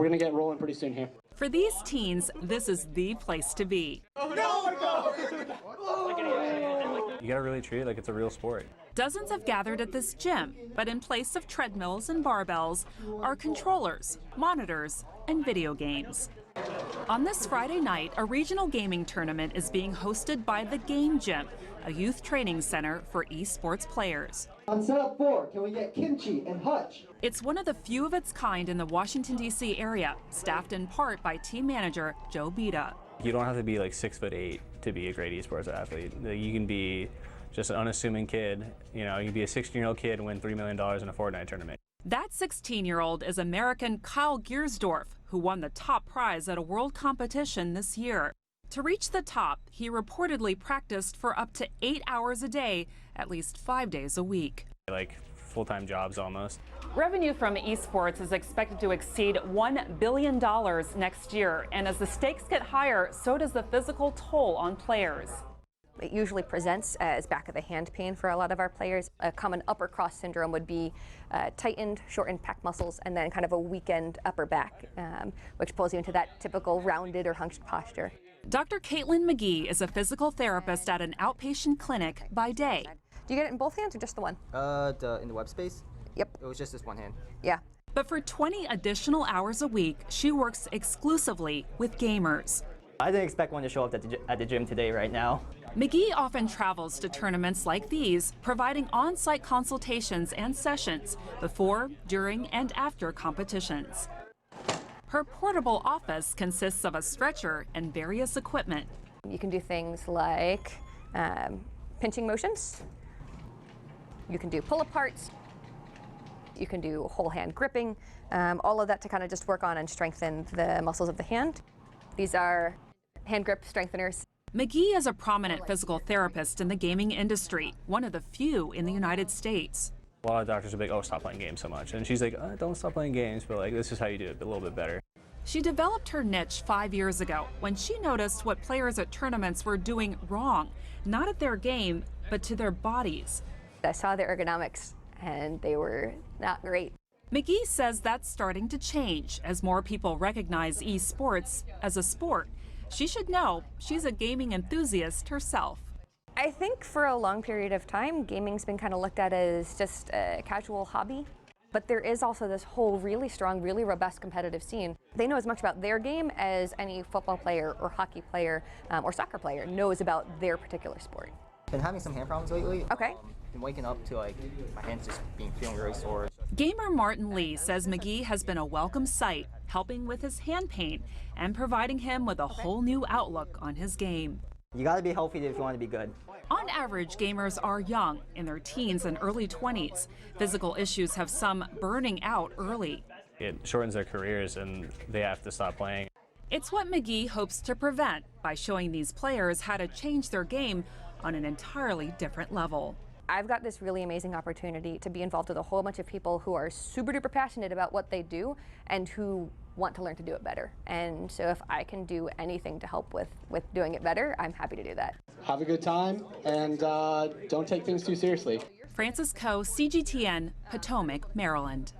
We're going to get rolling pretty soon here. For these teens, this is the place to be. You gotta really treat it like it's a real sport. Dozens have gathered at this gym, but in place of treadmills and barbells are controllers, monitors, and video games. On this Friday night, a regional gaming tournament is being hosted by the Game Gym, a youth training center for esports players. On setup 4, can we get Kimchi and Hutch? It's one of the few of its kind in the Washington, D.C. area, staffed in part by team manager Joe Bita. You don't have to be like 6'8" to be a great esports athlete. You can be just an unassuming kid. You know, you can be a 16-year-old kid and win $3 million in a Fortnite tournament. That 16-year-old is American Kyle Giersdorf, who won the top prize at a world competition this year. To reach the top, he reportedly practiced for up to 8 hours a day, at least 5 days a week. Like full-time jobs almost. Revenue from esports is expected to exceed $1 billion next year. And as the stakes get higher, so does the physical toll on players. It usually presents as back of the hand pain for a lot of our players. A common upper cross syndrome would be tightened, shortened pec muscles, and then kind of a weakened upper back, which pulls you into that typical rounded or hunched posture. Dr. Caitlin McGee is a physical therapist at an outpatient clinic by day. Do you get it in both hands or just the one? In the web space? Yep. It was just this one hand. Yeah. But for 20 additional hours a week, she works exclusively with gamers. I didn't expect one to show up at the gym today right now. McGee often travels to tournaments like these, providing on-site consultations and sessions before, during, and after competitions. Her portable office consists of a stretcher and various equipment. You can do things like pinching motions. You can do pull-aparts. You can do whole hand gripping. All of that to kind of just work on and strengthen the muscles of the hand. These are hand grip strengtheners. McGee is a prominent physical therapist in the gaming industry, one of the few in the United States. A lot of doctors are like, oh, stop playing games so much. And she's like, don't stop playing games, but like, this is how you do it a little bit better. She developed her niche 5 years ago when she noticed what players at tournaments were doing wrong, not at their game, but to their bodies. I saw the ergonomics and they were not great. McGee says that's starting to change as more people recognize esports as a sport. She should know she's a gaming enthusiast herself. I think for a long period of time, gaming's been kind of looked at as just a casual hobby. But there is also this whole really strong, really robust competitive scene. They know as much about their game as any football player or hockey player or soccer player knows about their particular sport. Been having some hand problems lately. Okay. Been waking up to like my hands just feeling really sore. Gamer Martin Lee says McGee has been a welcome sight, helping with his hand pain and providing him with a whole new outlook on his game. You gotta be healthy if you want to be good. On average, gamers are young, in their teens and early 20s. Physical issues have some burning out early. It shortens their careers and they have to stop playing. It's what McGee hopes to prevent by showing these players how to change their game on an entirely different level. I've got this really amazing opportunity to be involved with a whole bunch of people who are super duper passionate about what they do and who want to learn to do it better. And so if I can do anything to help with doing it better, I'm happy to do that. Have a good time and don't take things too seriously. Frances Coe, CGTN, Potomac, Maryland.